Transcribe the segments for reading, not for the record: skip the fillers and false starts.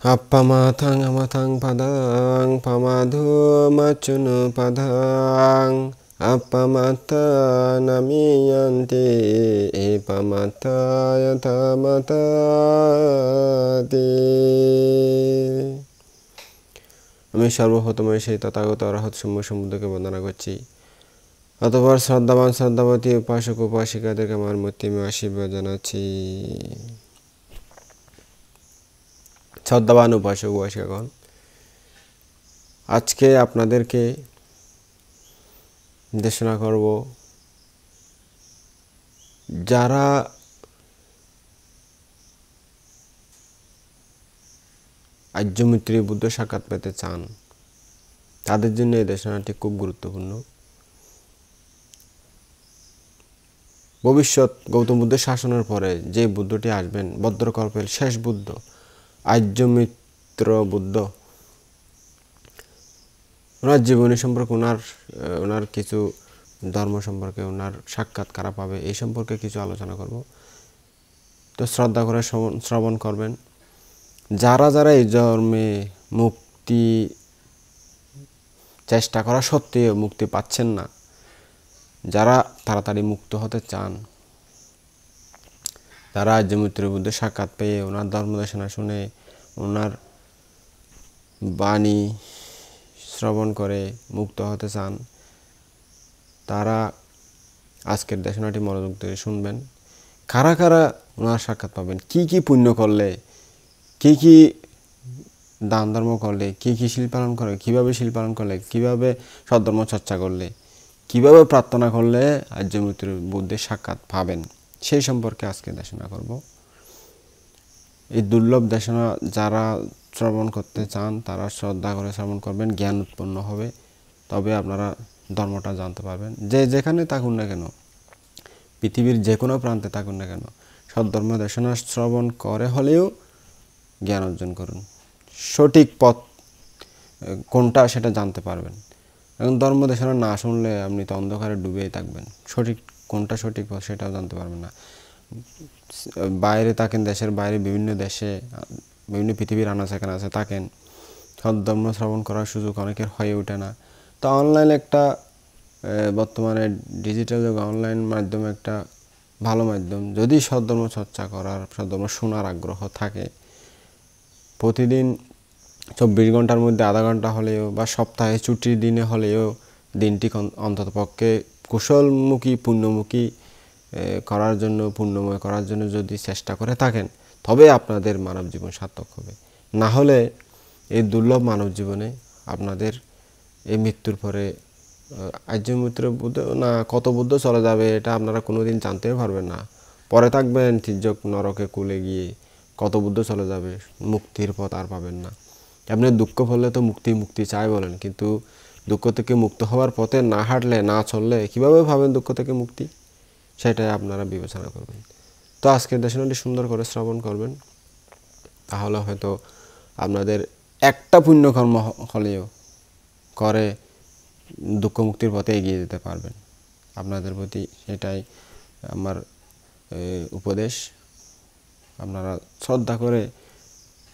Appamathang amathang padang pamadhu machunu padang appamatta namiyanti epamatta yathamatati আমি সর্বপ্রথমে সেই তথাগত অরহৎ শম্ভু সমুদ্রকে বন্দনা করছি। অতঃপর শ্রদ্ধাবান শ্রদ্ধাবতী উপাসক উপাসিকাদেরকে আমার মূর্তিমে আশীর্বাদ জানাচ্ছি। শ্রদ্ধাবান উপাসক উপাসিকাগণ, আজকে আপনাদেরকে দেশনা করব যারা আর্যমিত্রী বুদ্ধ সাক্ষাৎ পেতে চান তাদের জন্য এই দেশনাটি খুব গুরুত্বপূর্ণ। ভবিষ্যৎ গৌতম বুদ্ধের শাসনের পরে যে বুদ্ধটি আসবেন, ভদ্রকল্পের শেষ বুদ্ধ আর্যমিত্র বুদ্ধ, ওনার জীবনী সম্পর্কে ওনার কিছু ধর্ম সম্পর্কে ওনার সাক্ষাৎ কারা পাবে এই সম্পর্কে কিছু আলোচনা করব। তো শ্রদ্ধা করে শ্রবণ করবেন। যারা যারা এই জন্মে মুক্তি চেষ্টা করা সত্ত্বেও মুক্তি পাচ্ছেন না, যারা তাড়াতাড়ি মুক্ত হতে চান, তারা আর্যমিত্র বুদ্ধের সাক্ষাৎ পেয়ে ওনার ধর্মদেশনা শুনে ওনার বাণী শ্রবণ করে মুক্ত হতে চান, তারা আজকের দেশনাটি মনোযোগ দিয়ে শুনবেন। কারা কারা ওনার সাক্ষাৎ পাবেন, কি কি পুণ্য করলে, কি কি দান ধর্ম করলে, কি কি শিল পালন করে, কিভাবে শিল পালন করলে, কিভাবে সদ্ধর্ম চর্চা করলে, কিভাবে প্রার্থনা করলে আর্যমিত্র বুদ্ধের সাক্ষাৎ পাবেন, সেই সম্পর্কে আজকে দেশনা করব। এই দুর্লভ দেশনা যারা শ্রবণ করতে চান তারা শ্রদ্ধা করে শ্রবণ করবেন, জ্ঞান উৎপন্ন হবে, তবে আপনারা ধর্মটা জানতে পারবেন। যে যেখানে থাকুন না কেন, পৃথিবীর যে কোনো প্রান্তে থাকুন না কেন, সদ্ধর্ম দেশনা শ্রবণ করে হলেও জ্ঞান অর্জন করুন। সঠিক পথ কোনটা সেটা জানতে পারবেন। এখন ধর্ম দেশনা না শুনলে আপনি তো অন্ধকারে ডুবেই থাকবেন, সঠিক কোনটা সঠিক পথ সেটাও জানতে পারবেন না। বাইরে থাকেন, দেশের বাইরে বিভিন্ন দেশে, বিভিন্ন পৃথিবীর আনাচে কানাচে থাকেন, সদ্ধর্ম শ্রবণ করার সুযোগ অনেকের হয়ে ওঠে না। তো অনলাইন একটা বর্তমানে ডিজিটাল যুগে অনলাইন মাধ্যম একটা ভালো মাধ্যম। যদি সদ্ধর্ম চর্চা করার, সদ্ধর্ম শোনার আগ্রহ থাকে, প্রতিদিন 24 ঘন্টার মধ্যে আধা ঘন্টা হলেও বা সপ্তাহে ছুটির দিনে হলেও দিনটি অন্ততপক্ষে কুশলমুখী পুণ্যমুখী করার জন্য, পুণ্যময় করার জন্য যদি চেষ্টা করে থাকেন, তবে আপনাদের মানব জীবন সার্থক হবে। না হলে এই দুর্লভ মানব জীবনে আপনাদের এই মৃত্যুর পরে আর্যমিত্র বুদ্ধ না কত বুদ্ধ চলে যাবে এটা আপনারা কোনোদিন জানতেও পারবেন না। পরে থাকবেন তির্যক নরকে কুলে গিয়ে, কত বুদ্ধ চলে যাবে, মুক্তির পথ আর পাবেন না। আপনি দুঃখ হলে তো মুক্তি চাই বলেন, কিন্তু দুঃখ থেকে মুক্ত হওয়ার পথে না হাঁটলে, না চললে কীভাবে ভাবেন দুঃখ থেকে মুক্তি, সেটাই আপনারা বিবেচনা করবেন। তো আজকের দেশনাটি সুন্দর করে শ্রবণ করবেন, তাহলে হয়তো আপনাদের একটা পুণ্যকর্ম হলেও করে দুঃখ মুক্তির পথে এগিয়ে যেতে পারবেন। আপনাদের প্রতি সেটাই আমার উপদেশ। আপনারা শ্রদ্ধা করে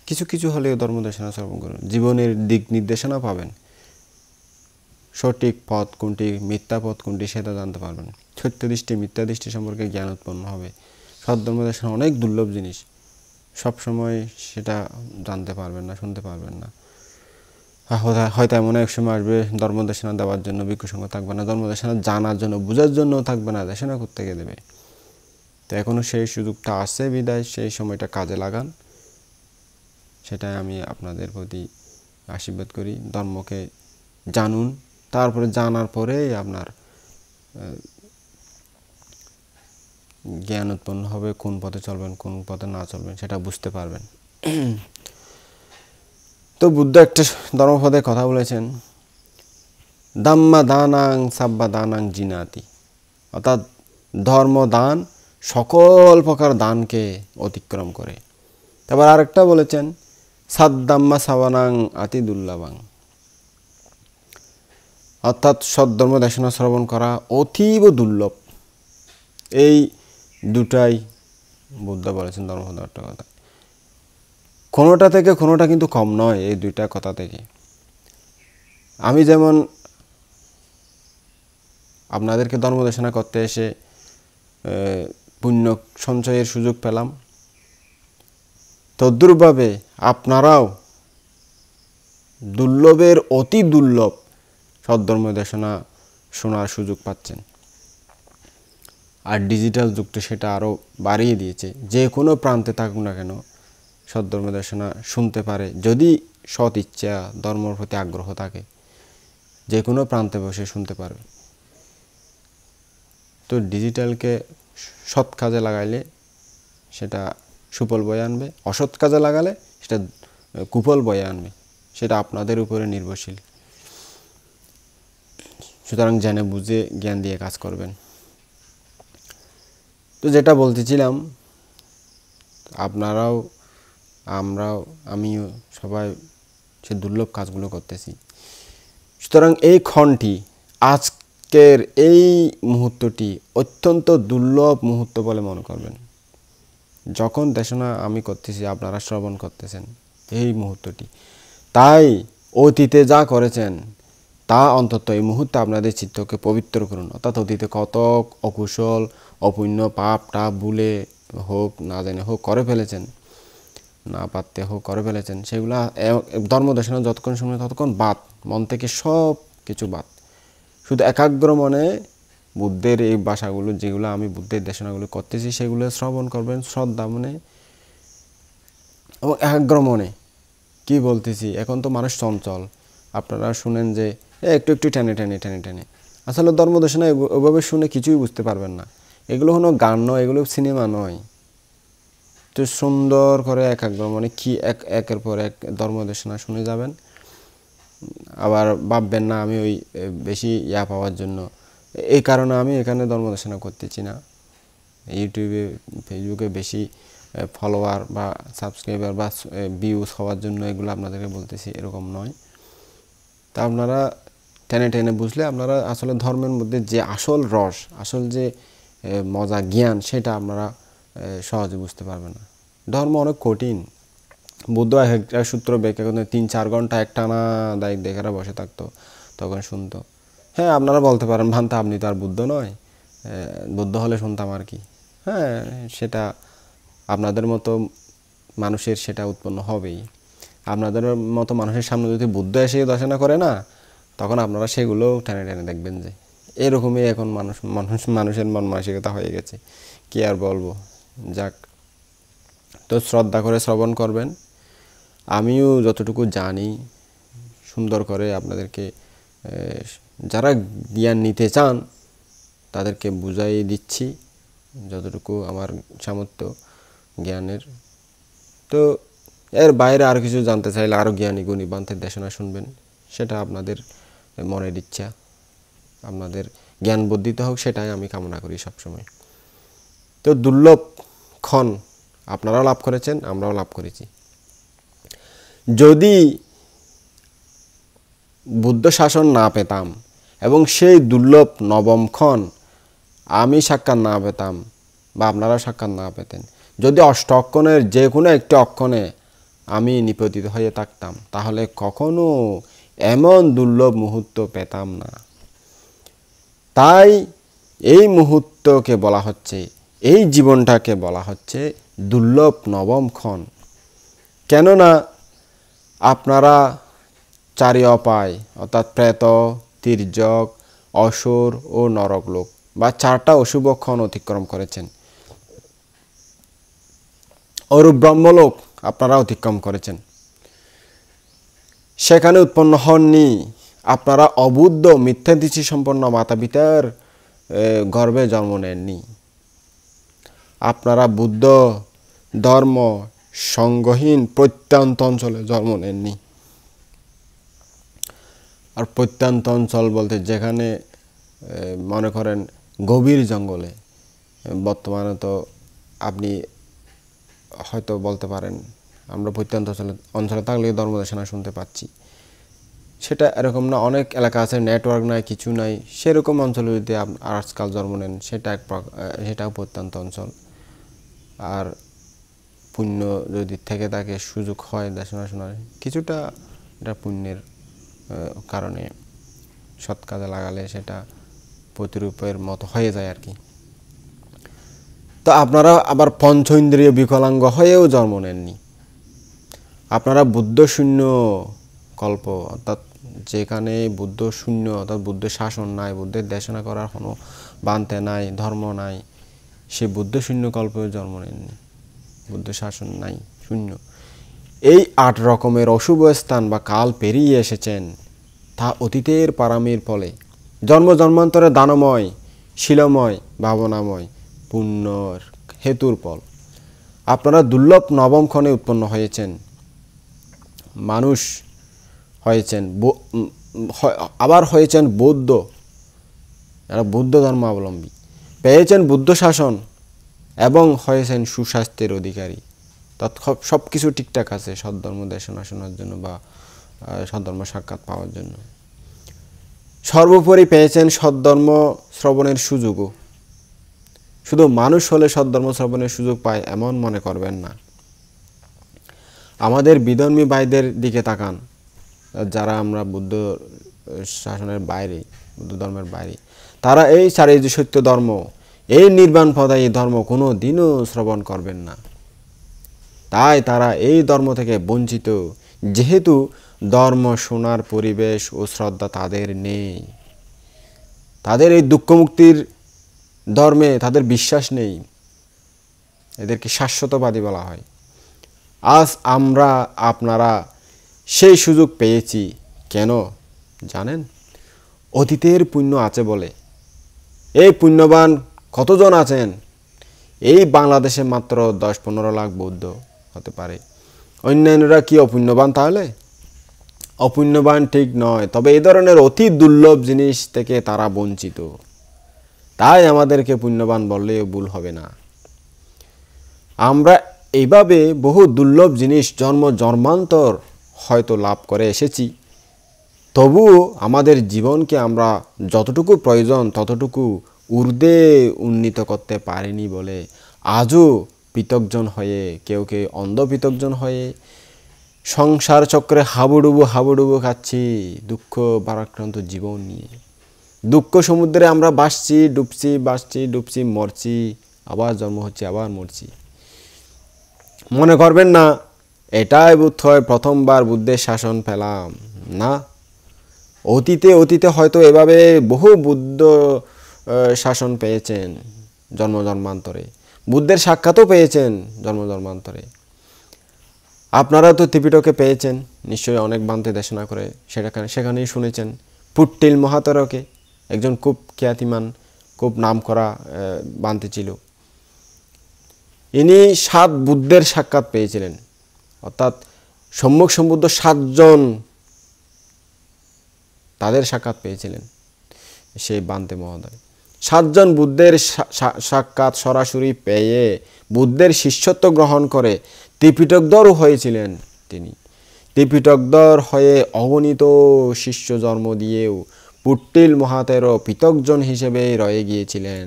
কিছু কিছু হলেও ধর্মদেশনা শ্রবণ করুন, জীবনের দিক নির্দেশনা পাবেন। সঠিক পথ কোনটি, মিথ্যা পথ কোনটি সেটা জানতে পারবেন। সত্য দৃষ্টি মিথ্যা দৃষ্টি সম্পর্কে জ্ঞান উৎপন্ন হবে। সদ্ধর্মদেশনা অনেক দুর্লভ জিনিস, সবসময় সেটা জানতে পারবেন না, শুনতে পারবেন না। হয়তো এমন এক সময় আসবে ধর্মদেশনা দেওয়ার জন্য ভিক্ষুসঙ্গ থাকবে না, ধর্মদেশনা জানার জন্য বোঝার জন্য থাকবে না, দেশনা করতে গিয়ে দেবে। তো এখনও সেই সুযোগটা আছে বিদায় সেই সময়টা কাজে লাগান, সেটাই আমি আপনাদের প্রতি আশীর্বাদ করি। ধর্মকে জানুন, তারপরে জানার পরেই আপনার জ্ঞান উৎপন্ন হবে, কোন পথে চলবেন কোন পথে না চলবেন সেটা বুঝতে পারবেন। তো বুদ্ধ একটা ধর্মপদে কথা বলেছেন, দাম্মা দানাং সাব্বা দানাং জিনাতি, অর্থাৎ ধর্মদান সকল প্রকার দানকে অতিক্রম করে। তারপর আরেকটা বলেছেন, সাদ্দাম্মা সাবানাং আতি দুর্লভাং, অর্থাৎ সদ্ধর্ম দেশনা শ্রবণ করা অতীব দুর্লভ। এই দুটাই বুদ্ধ বলেছেন ধর্মপদ একটা কথা। কোনোটা থেকে কোনোটা কিন্তু কম নয়, এই দুইটা কথা থেকে। আমি যেমন আপনাদেরকে ধর্মদেশনা করতে এসে পুণ্য সঞ্চয়ের সুযোগ পেলাম, তদ্রূপভাবে আপনারাও দুর্লভের অতি দুর্লভ সদ্ধর্ম দেশনা শোনার সুযোগ পাচ্ছেন। আর ডিজিটাল যুগ তো সেটা আরও বাড়িয়ে দিয়েছে, যে কোনো প্রান্তে থাকুক না কেন সদ্ধর্ম দেশনা শুনতে পারে, যদি সৎ ইচ্ছা ধর্মের প্রতি আগ্রহ থাকে, যে কোনো প্রান্তে বসে শুনতে পারবে। তো ডিজিটালকে সৎ কাজে লাগাইলে সেটা সুফল বয়ে আনবে, অসৎ কাজে লাগালে সেটা কুফল বয়ে আনবে, সেটা আপনাদের উপরে নির্ভরশীল। সুতরাং জেনে বুঝে জ্ঞান দিয়ে কাজ করবেন। তো যেটা বলতেছিলাম, আপনারাও আমরাও আমিও সবাই সে দুর্লভ কাজগুলো করতেছি। সুতরাং এই ক্ষণটি, আজকের এই মুহূর্তটি অত্যন্ত দুর্লভ মুহূর্ত বলে মনে করবেন। যখন দেশনা আমি করতেছি, আপনারা শ্রবণ করতেছেন এই মুহূর্তটি। তাই অতীতে যা করেছেন তা অন্তত এই মুহূর্তে আপনাদের চিত্তকে পবিত্র করুন। অর্থাৎ অতীতে কত অকুশল অপুণ্য পাপ টাপ ভুলে হোক না জেনে হোক করে ফেলেছেন, না পারতে হোক করে ফেলেছেন, সেগুলা ধর্মদেশনা যতক্ষণ শুনবেন ততক্ষণ বাদ, মন থেকে সব কিছু বাদ। শুধু একাগ্র মনে বুদ্ধের এই ভাষাগুলো, যেগুলো আমি বুদ্ধের দেশনাগুলো করতেছি, সেগুলো শ্রবণ করবেন শ্রদ্ধা মনে এবং একাগ্র মনে। কি বলতেছি, এখন তো মানুষ চঞ্চল, আপনারা শুনেন যে একটু একটু টেনে টেনে টেনে টেনে, আসলে ধর্মদেশনা ওইভাবে শুনে কিছুই বুঝতে পারবেন না। এগুলো কোনো গান নয়, এগুলো সিনেমা নয়। তো সুন্দর করে একাগ্র মনে কি একের পর এক ধর্মদেশনা শুনে যাবেন। আবার ভাববেন না আমি ওই বেশি ইয়া পাওয়ার জন্য, এই কারণে আমি এখানে ধর্মদেশনা করতেছি না, ইউটিউবে ফেসবুকে বেশি ফলোয়ার বা সাবস্ক্রাইবার বা ভিউজ হওয়ার জন্য এগুলো আপনাদেরকে বলতেছি, এরকম নয়। তা আপনারা টেনে টেনে বুঝলে আপনারা আসলে ধর্মের মধ্যে যে আসল রস, আসল যে মজা জ্ঞান, সেটা আপনারা সহজে বুঝতে পারবেন না। ধর্ম অনেক কঠিন। বুদ্ধ একটা সূত্র ব্যাখ্যা করতে 3-4 ঘন্টা একটানা দেখে বসে থাকতো, তখন শুনতো। হ্যাঁ, আপনারা বলতে পারেন ভান্তা আপনি তো আর বুদ্ধ নয়, বুদ্ধ হলে শুনতাম আর কি। হ্যাঁ, সেটা আপনাদের মতো মানুষের সেটা উৎপন্ন হবেই। আপনাদের মতো মানুষের সামনে যদি বুদ্ধ এসে দর্শনা করে না, তখন আপনারা সেগুলো টেনে টেনে দেখবেন যে এরকমই এখন মানুষের মন মানসিকতা হয়ে গেছে। কি আর বলবো, যাক। তো শ্রদ্ধা করে শ্রবণ করবেন। আমিও যতটুকু জানি সুন্দর করে আপনাদেরকে, যারা জ্ঞান নিতে চান তাদেরকে বুঝাই দিচ্ছি যতটুকু আমার সামর্থ্য জ্ঞানের। তো এর বাইরে আর কিছু জানতে চাইলে আরও জ্ঞানী গুণী বান্তের দেশনা শুনবেন, সেটা আপনাদের মনের ইচ্ছা, আপনাদের জ্ঞান বর্ধিত হোক, সেটাই আমি কামনা করি সবসময়। তো দুর্লভ ক্ষণ আপনারাও লাভ করেছেন, আমরাও লাভ করেছি। যদি বুদ্ধ শাসন না পেতাম এবং সেই দুর্লভ নবম ক্ষণ আমি সাক্ষাৎ না পেতাম বা আপনারা সাক্ষাৎ না পেতেন, যদি অষ্ট অক্ষণের যে কোনো একটি অক্ষণে আমি নিপতিত হয়ে থাকতাম, তাহলে কখনো এমন দুর্লভ মুহূর্ত পেতাম না। তাই এই মুহূর্তকে বলা হচ্ছে, এই জীবনটাকে বলা হচ্ছে দুর্লভ নবম ক্ষণ। কেননা আপনারা চারি অপায়, অর্থাৎ প্রেত, তির্যক, অসুর ও নরকলোক বা 4টা অশুভ ক্ষণ অতিক্রম করেছেন। অরূপ ব্রহ্মলোক আপনারা অতিক্রম করেছেন, সেখানে উৎপন্ন হননি। আপনারা অবুদ্ধ মিথ্যা দৃষ্টি সম্পন্ন মাতা পিতার গর্ভে জন্ম নেননি। আপনারা বুদ্ধ ধর্ম সঙ্গহীন প্রত্যন্ত অঞ্চলে জন্ম নেননি। আর প্রত্যন্ত অঞ্চল বলতে যেখানে মনে করেন গভীর জঙ্গলে, বর্তমানে তো আপনি হয়তো বলতে পারেন আমরা প্রত্যন্ত অঞ্চলে থাকলে ধর্মদেশনা শুনতে পাচ্ছি, সেটা এরকম না। অনেক এলাকা আছে নেটওয়ার্ক নাই, কিছু নাই, সেরকম অঞ্চলে যদি আজকাল জন্ম নেন, সেটাও প্রত্যন্ত অঞ্চল। আর পুণ্য যদি থেকে থাকে, সুযোগ হয় দেশনা শোনার, কিছুটা এটা পুণ্যের কারণে সৎ কাজে লাগালে সেটা প্রতিরূপের মতো হয়ে যায় আর কি। তো আপনারা আবার পঞ্চ ইন্দ্রিয় বিকলাঙ্গ হয়েও জন্ম নেননি। আপনারা বুদ্ধ শূন্য কল্প, অর্থাৎ যেখানে বুদ্ধ শূন্য, অর্থাৎ বুদ্ধের শাসন নাই, বুদ্ধের দেশনা করার কোনো বান্তে নাই, ধর্ম নাই, সে বুদ্ধ শূন্য কল্পেও জন্ম নেননি। বুদ্ধ শাসন নাই, শূন্য। এই 8 রকমের অশুভ স্থান বা কাল পেরিয়ে এসেছেন, তা অতীতের পারামির ফলে জন্ম জন্মান্তরে দানময়, শিলময়, ভাবনাময় পুণ্যর হেতুর ফল। আপনারা দুর্লভ নবম ক্ষণে উৎপন্ন হয়েছেন, মানুষ হয়েছেন, আবার হয়েছেন বৌদ্ধ, এরা বৌদ্ধ ধর্মাবলম্বী, পেয়েছেন বুদ্ধ শাসন এবং হয়েছেন সুস্বাস্থ্যের অধিকারী। সব কিছু ঠিকঠাক আছে সদ্ধর্ম দেশনা শোনার জন্য বা সদ্ধর্ম সাক্ষাৎ পাওয়ার জন্য। সর্বোপরি পেয়েছেন সদ্ধর্ম শ্রবণের সুযোগও। শুধু মানুষ হলে সদ্ধর্ম শ্রবণের সুযোগ পায় এমন মনে করবেন না। আমাদের বিধর্মী ভাইদের দিকে তাকান, যারা আমরা বুদ্ধ শাসনের বাইরে, বুদ্ধ ধর্মের বাইরে, তারা এই চারিত্রিক সত্য ধর্ম, এই নির্বাণ পদায়ী ধর্ম কোনো দিনও শ্রবণ করবেন না। তাই তারা এই ধর্ম থেকে বঞ্চিত, যেহেতু ধর্ম শোনার পরিবেশ ও শ্রদ্ধা তাদের নেই। তাদের এই দুঃখমুক্তির ধর্মে তাদের বিশ্বাস নেই, এদেরকে শাশ্বতবাদী বলা হয়। আজ আমরা আপনারা সেই সুযোগ পেয়েছি। কেন জানেন? অতীতের পুণ্য আছে বলে। এই পুণ্যবান কতজন আছেন? এই বাংলাদেশে মাত্র 10-15 লাখ বৌদ্ধ হতে পারে। অন্যান্যরা কি অপুণ্যবান? তাহলে অপুণ্যবান ঠিক নয়, তবে এই ধরনের অতি দুর্লভ জিনিস থেকে তারা বঞ্চিত। তাই আমাদেরকে পুণ্যবান বললেও ভুল হবে না। আমরা এইভাবে বহু দুর্লভ জিনিস জন্ম জন্মান্তর হয়তো লাভ করে এসেছি, তবুও আমাদের জীবনকে আমরা যতটুকু প্রয়োজন ততটুকু ঊর্ধ্বে উন্নীত করতে পারিনি বলে আজও পৃথকজন হয়ে, কেউ কেউ অন্ধ পৃথকজন হয়ে সংসার চক্রে হাবুডুবু খাচ্ছি দুঃখ ভারাক্রান্ত জীবন নিয়ে। দুঃখ সমুদ্রে আমরা ভাসছি, ডুবছি, মরছি, আবার জন্ম হচ্ছে, আবার মরছি। মনে করবেন না এটাই বোধ হয় প্রথমবার বুদ্ধের শাসন পেলাম। না, অতীতে হয়তো এভাবে বহু বুদ্ধ শাসন পেয়েছেন জন্ম জন্মান্তরে, বুদ্ধের সাক্ষাৎও পেয়েছেন জন্ম জন্মান্তরে। আপনারা তো ত্রিপিটকে পেয়েছেন নিশ্চয়ই, অনেক বান্তে দেশনা করে সেখানেই শুনেছেন। পুট্টিল মহাতরকে একজন খুব খ্যাতিমান, খুব নামকরা বান্তে ছিল। ইনি 7 বুদ্ধের সাক্ষাৎ পেয়েছিলেন, অর্থাৎ সম্মুখ সম্বুদ্ধ 7 জন তাদের সাক্ষাৎ পেয়েছিলেন সেই বান্তে মহোদয়। 7 জন বুদ্ধের সাক্ষাৎ সরাসরি পেয়ে বুদ্ধের শিষ্যত্ব গ্রহণ করে ত্রিপিটকধরও হয়েছিলেন তিনি। ত্রিপিটকধর হয়ে অগণিত শিষ্য জন্ম দিয়েও পুট্টিল মহাতেরও পৃথকজন হিসেবে রয়ে গিয়েছিলেন।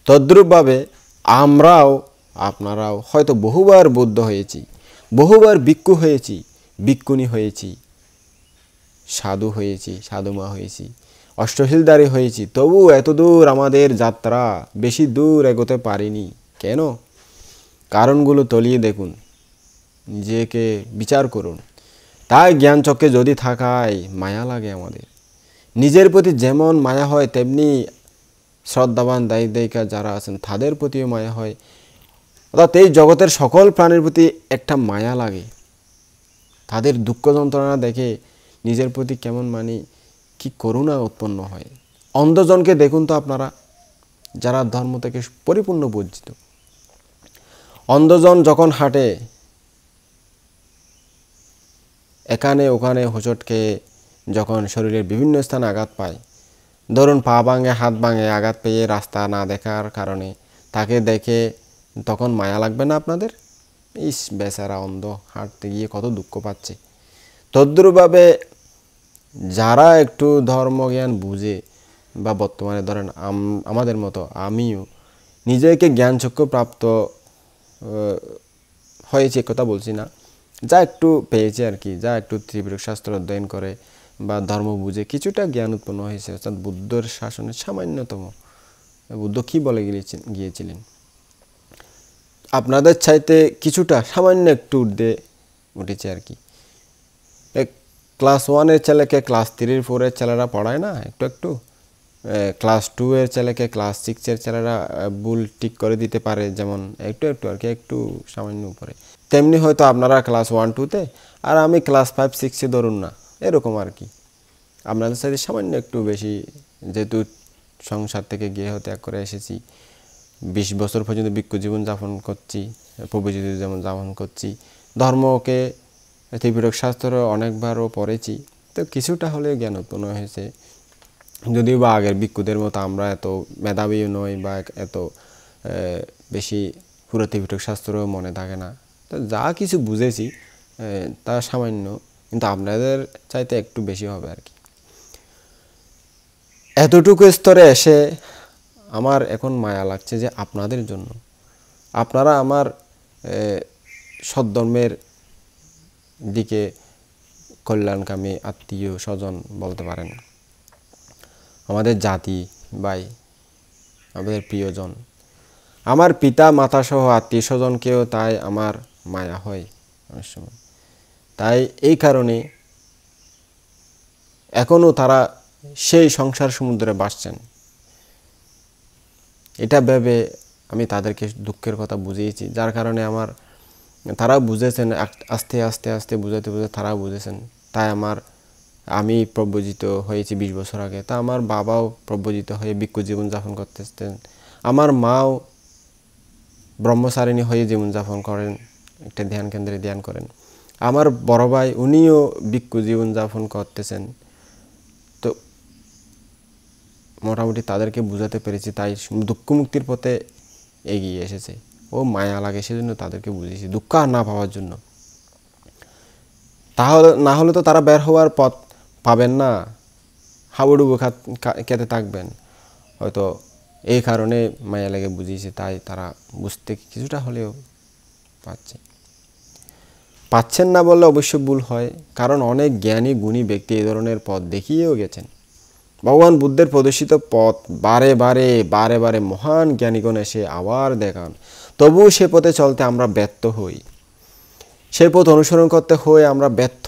তদ্রূপভাবে আমরাও আপনারাও হয়তো বহুবার বুদ্ধ হয়েছি, বহুবার ভিক্ষু হয়েছি, ভিক্ষুণী হয়েছি, সাধু হয়েছি, সাধুমা হয়েছি, অষ্টশীলধারী হয়েছি, তবু এতদূর আমাদের যাত্রা বেশি দূর এগোতে পারিনি। কেন? কারণগুলো তলিয়ে দেখুন, নিজেকে বিচার করুন। তাই জ্ঞান চক্রে যদি থাকায় মায়া লাগে আমাদের। নিজের প্রতি যেমন মায়া হয় তেমনি শ্রদ্ধাবান দায়িকা যারা আছেন তাদের প্রতিও মায়া হয়। অর্থাৎ এই জগতের সকল প্রাণীর প্রতি একটা মায়া লাগে। তাদের দুঃখ যন্ত্রণা দেখে নিজের প্রতি কেমন কি করুণা উৎপন্ন হয়। অন্ধজনকে দেখুন তো আপনারা, যারা ধর্ম থেকে পরিপূর্ণ বঞ্চিত। অন্ধজন যখন হাঁটে, এখানে ওখানে হোঁচট খেয়ে যখন শরীরের বিভিন্ন স্থানে আঘাত পায়, ধরুন পা ভাঙে, হাত ভাঙে, আঘাত পেয়ে রাস্তা না দেখার কারণে তাকে দেখে তখন মায়া লাগবে না আপনাদের? ইস বেচারা অন্ধ, হাঁটতে গিয়ে কত দুঃখ পাচ্ছে। তদ্রূপভাবে যারা একটু ধর্মজ্ঞান বুঝে, বা বর্তমানে ধরেন আমাদের মতো আমিও নিজেকে জ্ঞানচক্ষু প্রাপ্ত হয়েছে কথা বলছি না, যা একটু পেয়েছে আর কি, যা একটু ত্রিপিটক শাস্ত্র অধ্যয়ন করে বা ধর্ম বুঝে কিছুটা জ্ঞান উৎপন্ন হয়েছে, অর্থাৎ বুদ্ধর শাসনের সামান্যতম, বুদ্ধ কি বলে গিয়েছিলেন, আপনাদের চাইতে কিছুটা সামান্য একটু উঠেছে আর কি। ক্লাস 1-এর ছেলেকে ক্লাস 3-4-এর ছেলেরা পড়ায় না একটু একটু, ক্লাস 2-এর ছেলেকে ক্লাস 6-এর ছেলেরা ভুল ঠিক করে দিতে পারে, যেমন একটু একটু আর কি, একটু সামান্য উপরে, তেমনি হয়তো আপনারা ক্লাস 1-2-তে আর আমি ক্লাস 5-6-এ ধরুন না, এরকম আর কি। আপনাদের সাথে সামান্য একটু বেশি, যেহেতু সংসার থেকে গৃহ ত্যাগ করে এসেছি, 20 বছর পর্যন্ত ভিক্ষু জীবন যাপন করছি, প্রভুজিত যেমন যাপন করছি, ধর্মকে ত্রিপিটক শাস্ত্র অনেকবারও পড়েছি, তো কিছুটা হলেও জ্ঞান উৎপন্ন হয়েছে। যদিও বা আগের ভিক্ষুদের মতো আমরা এত মেধাবীও নই বা এত বেশি পুরো ত্রিপিটক শাস্ত্রও মনে থাকে না, তো যা কিছু বুঝেছি তা সামান্য, কিন্তু আপনাদের চাইতে একটু বেশি হবে আর কি। এতটুকু স্তরে এসে আমার এখন মায়া লাগছে যে আপনাদের জন্য, আপনারা আমার সদ্ধর্মের দিকে কল্যাণকামী আত্মীয় স্বজন বলতে পারেন, আমাদের জাতি ভাই, আমাদের প্রিয়জন, আমার পিতা মাতা সহ আত্মীয় স্বজনকেও তাই আমার মায়া হয় অনেক সময়। তাই এই কারণে এখনও তারা সেই সংসার সমুদ্রে ভাসছেন, এটা ভেবে আমি তাদেরকে দুঃখের কথা বুঝিয়েছি, যার কারণে তারা বুঝেছেন, আস্তে আস্তে আস্তে বুঝাতে বুঝাতে তারা বুঝেছেন। তাই আমি প্রব্রজিত হয়েছি 20 বছর আগে, তা আমার বাবাও প্রব্রজিত হয়ে ভিক্ষু জীবনযাপন করতেছেন, আমার মাও ব্রহ্মচারিণী হয়ে জীবনযাপন করেন, একটা ধ্যান কেন্দ্রে ধ্যান করেন, আমার বড় ভাই উনিও ভিক্ষু জীবনযাপন করতেছেন। তো মোটামুটি তাদেরকে বুঝাতে পেরেছি, তাই দুঃখ মুক্তির পথে এগিয়ে এসেছে। ও মায়া লাগে সেজন্য তাদেরকে বুঝিয়েছি, দুঃখ আর না পাওয়ার জন্য। তাহলে না হলে তো তারা বের হওয়ার পথ পাবেন না, হাবুডুবু খেতে থাকবেন হয়তো, এই কারণে মায়া লেগে বুঝিয়েছি, তাই তারা বুঝতে কিছুটা হলেও পাচ্ছেন না বললে অবশ্য ভুল হয়, কারণ অনেক জ্ঞানী গুণী ব্যক্তি এই ধরনের পথ দেখিয়েও গেছেন। ভগবান বুদ্ধের প্রদর্শিত পথ বারে বারে বারে বারে মহান জ্ঞানীগণ এসে আবার দেখান, তবুও সে পথে চলতে আমরা ব্যর্থ হই, সে পথ অনুসরণ করতে হয়ে আমরা ব্যর্থ,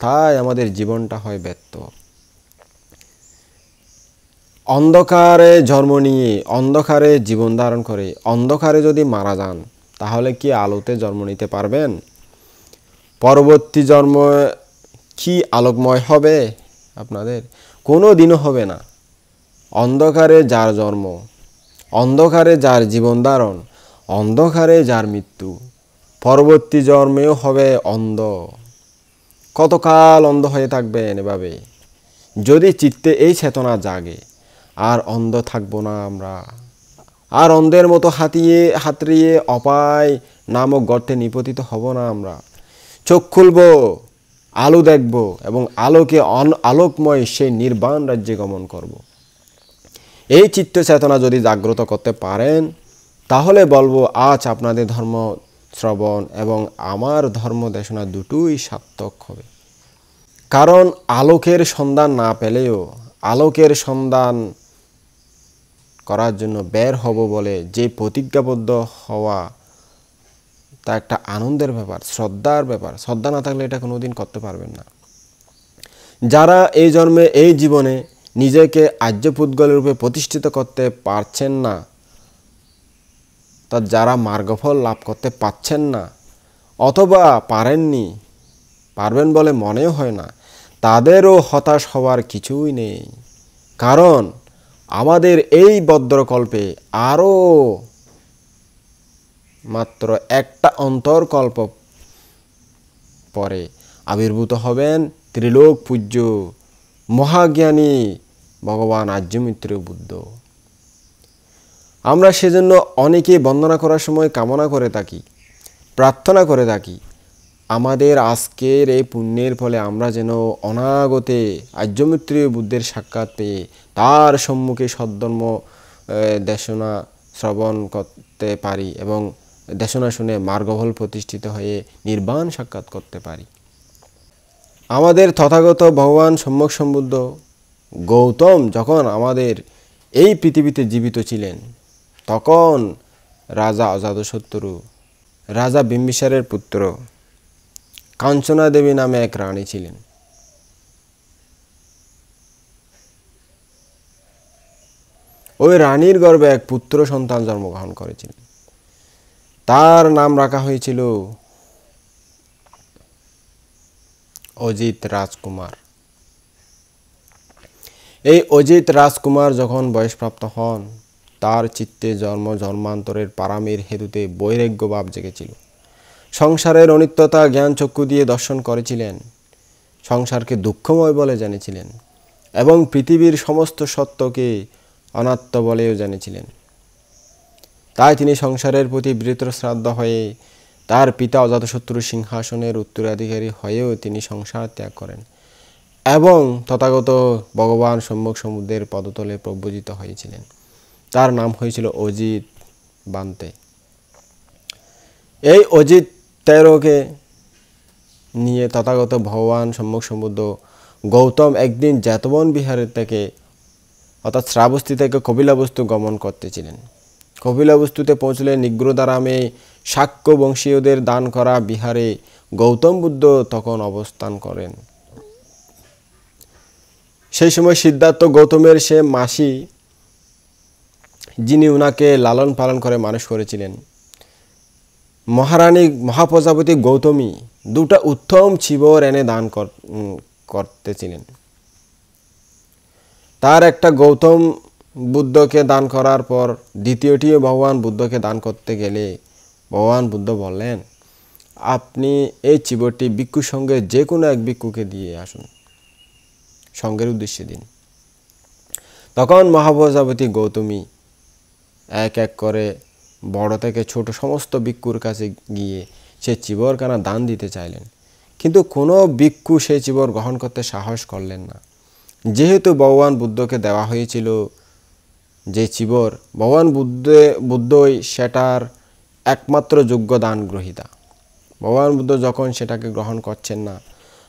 তাই আমাদের জীবনটা হয় ব্যর্থ। অন্ধকারে জন্ম নিয়ে অন্ধকারে জীবন ধারণ করে অন্ধকারে যদি মারা যান, তাহলে কি আলোতে জন্ম নিতে পারবেন? পরবর্তী জন্ম কি আলোকময় হবে আপনাদের? কোনো দিনও হবে না। অন্ধকারে যার জন্ম, অন্ধকারে যার জীবন ধারণ, অন্ধকারে যার মৃত্যু, পরবর্তী জন্মেও হবে অন্ধ। কতকাল অন্ধ হয়ে থাকবেন এভাবে? যদি চিত্তে এই চেতনা জাগে, আর অন্ধ থাকবো না আমরা, আর অন্ধের মতো হাতড়িয়ে অপায় নামক গর্তে নিপতিত হব না আমরা। চোখ খুলব, আলো দেখব এবং আলোকে আলোকময় সেই নির্বাণ রাজ্যে গমন করব। এই চিত্ত চেতনা যদি জাগ্রত করতে পারেন, তাহলে বলবো আজ আপনাদের ধর্ম শ্রবণ এবং আমার ধর্ম দেশনা দুটোই সার্থক হবে। কারণ আলোকের সন্ধান না পেলেও আলোকের সন্ধান করার জন্য বের হব বলে যে প্রতিজ্ঞাবদ্ধ হওয়া, তা একটা আনন্দের ব্যাপার, শ্রদ্ধার ব্যাপার। শ্রদ্ধা না থাকলে এটা কোনোদিন করতে পারবেন না। যারা এই জন্মে এই জীবনে নিজেকে আর্যপুদ্গল রূপে প্রতিষ্ঠিত করতে পারছেন না, তা যারা মার্গফল লাভ করতে পারছেন না অথবা পারেননি, পারবেন বলে মনেও হয় না, তাদেরও হতাশ হওয়ার কিছুই নেই। কারণ আমাদের এই বদ্রকল্পে আরও মাত্র একটা অন্তর্কল্প পরে আবির্ভূত হবেন ত্রিলোক পূজ্য মহাজ্ঞানী ভগবান আর্যমিত্র বুদ্ধ। আমরা সেজন্য অনেকে বন্দনা করার সময় কামনা করে থাকি, প্রার্থনা করে থাকি, আমাদের আজকের এই পুণ্যের ফলে আমরা যেন অনাগতে আর্যমিত্র বুদ্ধের সাক্ষাৎ পেয়ে তার সম্মুখে সদ্ধর্ম দেশনা শ্রবণ করতে পারি এবং দেশনা শুনে মার্গফল প্রতিষ্ঠিত হয়ে নির্বাণ সাক্ষাৎ করতে পারি। আমাদের তথাগত ভগবান সম্যক সম্বুদ্ধ গৌতম যখন আমাদের এই পৃথিবীতে জীবিত ছিলেন, তখন রাজা অজাতশত্রু, রাজা বিম্বিসারের পুত্র কাঞ্চনা দেবী নামে এক রানী ছিলেন। ওই রানীর গর্ভে এক পুত্র সন্তান জন্মগ্রহণ করেছিলেন। তার নাম রাখা হয়েছিল অজিত রাজকুমার। এই অজিত রাজকুমার যখন বয়সপ্রাপ্ত হন, তার চিত্তে জন্ম জন্মান্তরের পারামির হেতুতে বৈরাগ্য ভাব জেগেছিল। সংসারের অনিত্যতা জ্ঞান চক্ষু দিয়ে দর্শন করেছিলেন, সংসারকে দুঃখময় বলে জেনেছিলেন এবং পৃথিবীর সমস্ত সত্যকে অনাত্ম বলেও জেনেছিলেন। তাই তিনি সংসারের প্রতি বৃত্রশ্রাদ্ধ হয়ে তার পিতা অজাতশত্রুর সিংহাসনের উত্তরাধিকারী হয়েও তিনি সংসার ত্যাগ করেন এবং তথাগত ভগবান সম্যক সমুদ্রের পদতলে প্রব্রজিত হয়েছিলেন। তার নাম হয়েছিল অজিত বান্তে। এই অজিত তেরোকে নিয়ে তথাগত ভগবান সম্যক সমুদ্র গৌতম একদিন জেতবন বিহারের থেকে অর্থাৎ শ্রাবস্তী থেকে কপিলাবস্তু গমন করতেছিলেন। কপিলাবস্তুতে পৌঁছলে নিগ্রোধারামে শাক্য বংশীয়দের দান করা বিহারে গৌতম বুদ্ধ তখন অবস্থান করেন। সেই সময় সিদ্ধার্থ গৌতমের সে মাসি, যিনি উনাকে লালন পালন করে মানুষ করেছিলেন, মহারানী মহাপ্রজাপতি গৌতমী দুটা উত্তম চিবর এনে দান করতেছিলেন। তার একটা গৌতম বুদ্ধকে দান করার পর দ্বিতীয়টিও ভগবান বুদ্ধকে দান করতে গেলে ভগবান বুদ্ধ বললেন, আপনি এই চিবরটি ভিক্ষুর সঙ্গে যে কোনো এক ভিক্ষুকে দিয়ে আসুন, সঙ্গের উদ্দেশ্যে দিন। তখন মহাপ্রজাপতি গৌতমী এক এক করে বড় থেকে ছোট সমস্ত ভিক্ষুর কাছে গিয়ে সে চিবরখানা দান দিতে চাইলেন, কিন্তু কোনো ভিক্ষু সেই চিবর গ্রহণ করতে সাহস করলেন না। যেহেতু ভগবান বুদ্ধকে দেওয়া হয়েছিল যে চিবর, ভগবান বুদ্ধই সেটার একমাত্র যোগ্য দান গ্রহীতা। ভগবান বুদ্ধ যখন সেটাকে গ্রহণ করছেন না,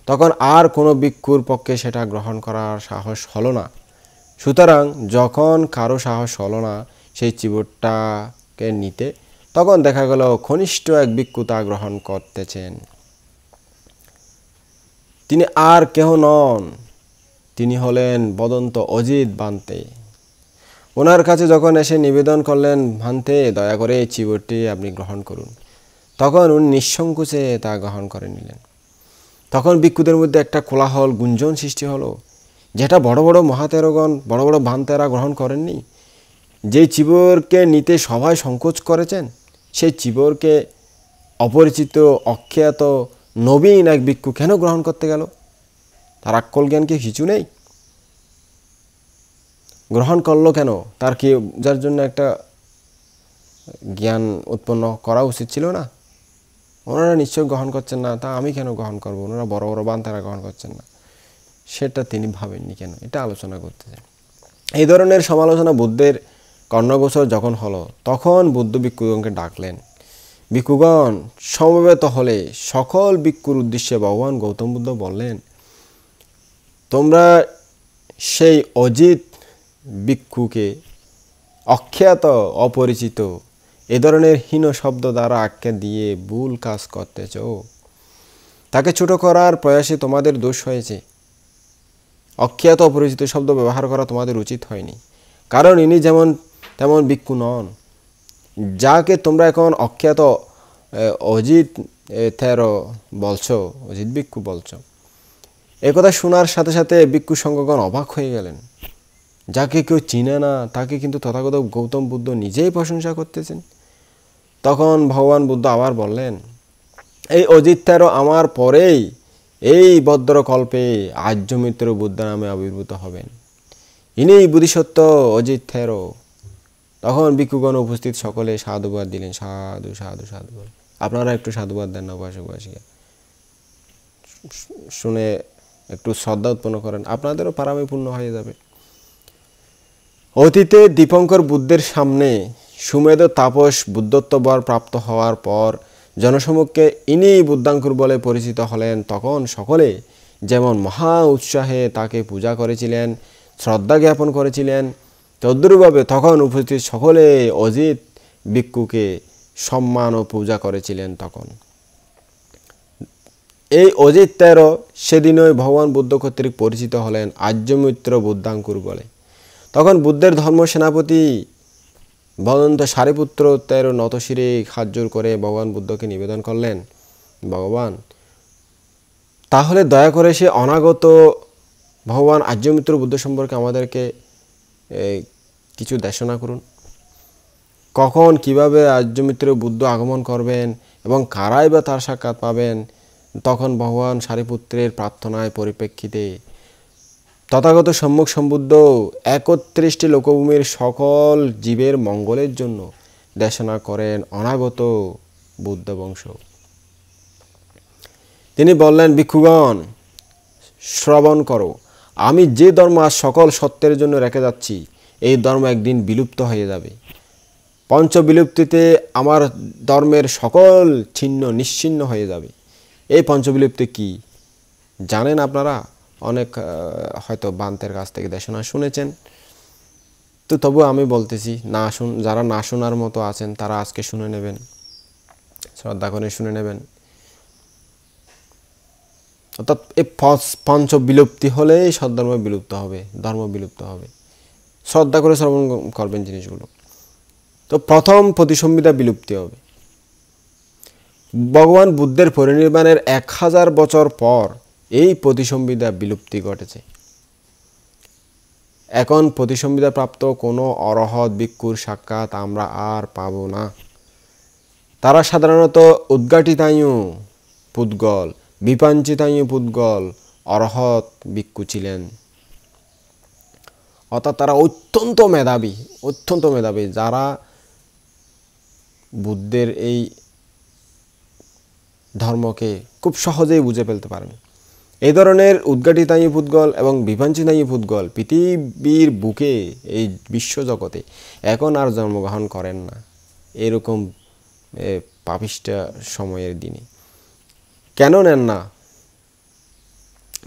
তখন আর কোনো ভিক্ষুর পক্ষে সেটা গ্রহণ করার সাহস হলো না। সুতরাং যখন কারো সাহস হলো না সেই চিবরটাকে নিতে, তখন দেখা গেল কনিষ্ঠ এক ভিক্ষু তা গ্রহণ করতেছেন। তিনি আর কেহ নন, তিনি হলেন বদন্ত অজিত বান্তে। ওনার কাছে যখন এসে নিবেদন করলেন, ভান্তে দয়া করে এই চিবরটি আপনি গ্রহণ করুন, তখন উনি নিঃসংকোচে তা গ্রহণ করে নিলেন। তখন ভিক্ষুদের মধ্যে একটা কোলাহল গুঞ্জন সৃষ্টি হলো, যেটা বড় বড় মহাতেরগণ বড় বড় ভান্তেরা গ্রহণ করেননি। যে চিবরকে নিতে সবাই সংকোচ করেছেন, সেই চিবরকে অপরিচিত অখ্যাত নবীন এক ভিক্ষু কেন গ্রহণ করতে গেল? তার আক্কল জ্ঞান কি কিছু নেই? গ্রহণ করলো কেন? তার কি যার জন্য একটা জ্ঞান উৎপন্ন করা উচিত ছিল না? ওনারা নিশ্চয় গ্রহণ করছেন না, তা আমি কেন গ্রহণ করবো? ওনারা বড় বড় বান্তারা গ্রহণ করছেন না, সেটা তিনি ভাবেননি কেন? এটা আলোচনা করতেছেন। এই ধরনের সমালোচনা বুদ্ধের কর্ণগোচর যখন হলো, তখন বুদ্ধ ভিক্ষুগণকে ডাকলেন। ভিক্ষুগণ সমবেত হলে সকল ভিক্ষুর উদ্দেশ্যে ভগবান গৌতম বুদ্ধ বললেন, তোমরা সেই অজিত ভিক্ষুকে অখ্যাত অপরিচিত এ ধরনের হীন শব্দ দ্বারা আখ্যা দিয়ে ভুল কাজ করতেছ। তাকে ছোট করার প্রয়াসে তোমাদের দোষ হয়েছে। অখ্যাত অপরিচিত শব্দ ব্যবহার করা তোমাদের উচিত হয়নি, কারণ ইনি যেমন তেমন ভিক্ষু নন। যাকে তোমরা এখন অখ্যাত অজিত তেরো বলছো, অজিত ভিক্ষু বলছো, একথা শোনার সাথে সাথে ভিক্ষু সংঘগণ অবাক হয়ে গেলেন। যাকে কেউ চিনে না তাকে কিন্তু তথাগত গৌতম বুদ্ধ নিজেই প্রশংসা করতেছেন। তখন ভগবান বুদ্ধ আবার বললেন, এই অজিত তেরো আমার পরেই এই ভদ্রকল্পে আর্যমিত্র বুদ্ধ নামে আবির্ভূত হবেন। ইনি বুদ্ধিসত্ত্ব অজিত তেরো। তখন ভিক্ষুগণ উপস্থিত সকলে সাধুবাদ দিলেন, সাধু সাধু সাধুবাদ। আপনারা একটু সাধুবাদ দেন না উপাসক উপাসিকা, শুনে একটু শ্রদ্ধা উৎপন্ন করেন, আপনাদেরও পারামি পূর্ণ হয়ে যাবে। অতীতে দীপঙ্কর বুদ্ধের সামনে সুমেধ তাপস বুদ্ধত্ব বর প্রাপ্ত হওয়ার পর জনসমক্ষে ইনি বুদ্ধাঙ্কুর বলে পরিচিত হলেন, তখন সকলে যেমন মহা উৎসাহে তাকে পূজা করেছিলেন, শ্রদ্ধা জ্ঞাপন করেছিলেন, তদ্রূপভাবে তখন উপস্থিত সকলে অজিত ভিক্ষুকে সম্মান ও পূজা করেছিলেন। তখন এই অজিত 13 সেদিনই ভগবান বুদ্ধ কর্তৃক পরিচিত হলেন আর্যমিত্র বুদ্ধাঙ্কুর বলে। তখন বুদ্ধের ধর্ম সেনাপতি ভদন্ত সারিপুত্র 13 নতশিরে হাত জোড় করে ভগবান বুদ্ধকে নিবেদন করলেন, ভগবান তাহলে দয়া করে সে অনাগত ভগবান আর্যমিত্র বুদ্ধ সম্পর্কে আমাদেরকে কিছু দেশনা করুন। কখন কিভাবে আর্যমিত্র বুদ্ধ আগমন করবেন এবং কারাই বা তার সাক্ষাৎ পাবেন। তখন ভগবান সারিপুত্রের প্রার্থনায় পরিপ্রেক্ষিতে তথাগত সম্মুখ সম্বুদ্ধ 31টি লোকভূমির সকল জীবের মঙ্গলের জন্য দেশনা করেন অনাগত বুদ্ধ বংশ। তিনি বললেন, ভিক্ষুগণ শ্রবণ করো, আমি যে ধর্ম আজ সকল সত্যের জন্য রেখে যাচ্ছি, এই ধর্ম একদিন বিলুপ্ত হয়ে যাবে। পঞ্চবিলুপ্তিতে আমার ধর্মের সকল ছিন্ন নিশ্চিন্ন হয়ে যাবে। এই পঞ্চবিলুপ্তি কি জানেন আপনারা? অনেক হয়তো বান্তের কাছ থেকে দেশনা শুনেছেন, তো তবু আমি বলতেছি, যারা না শোনার মতো আছেন তারা আজকে শুনে নেবেন, শ্রদ্ধা করে শুনে নেবেন। অর্থাৎ এই পঞ্চবিলুপ্তি হলেই সদ্ধর্ম বিলুপ্ত হবে, ধর্ম বিলুপ্ত হবে। শ্রদ্ধা করে শ্রবণ করবেন জিনিসগুলো। তো প্রথম প্রতিসংবিদা বিলুপ্তি হবে। ভগবান বুদ্ধের পরিনির্বাণের 1000 বছর পর এই প্রতিসংবিদা বিলুপ্তি ঘটেছে। এখন প্রতিসংবিদা প্রাপ্ত কোনো অরহৎ ভিক্ষুর সাক্ষাৎ আমরা আর পাব না। তারা সাধারণত উদ্ঘাটিতায়ু পুদ্গল, বিপাঞ্চিতায়ু পুদ্গল অরহৎ ভিক্ষু ছিলেন। অর্থাৎ তারা অত্যন্ত মেধাবী, যারা বুদ্ধের এই ধর্মকে খুব সহজেই বুঝে ফেলতে পারেন। এই ধরনের উদ্ঘাটিতায়ু পুদ্গল এবং বিপাঞ্চিতায়ু পুদ্গল পৃথিবীর বুকে, এই বিশ্বজগতে এখন আর জন্মগ্রহণ করেন না এরকম পাপিষ্টা সময়ের দিনে। কেন নেন না?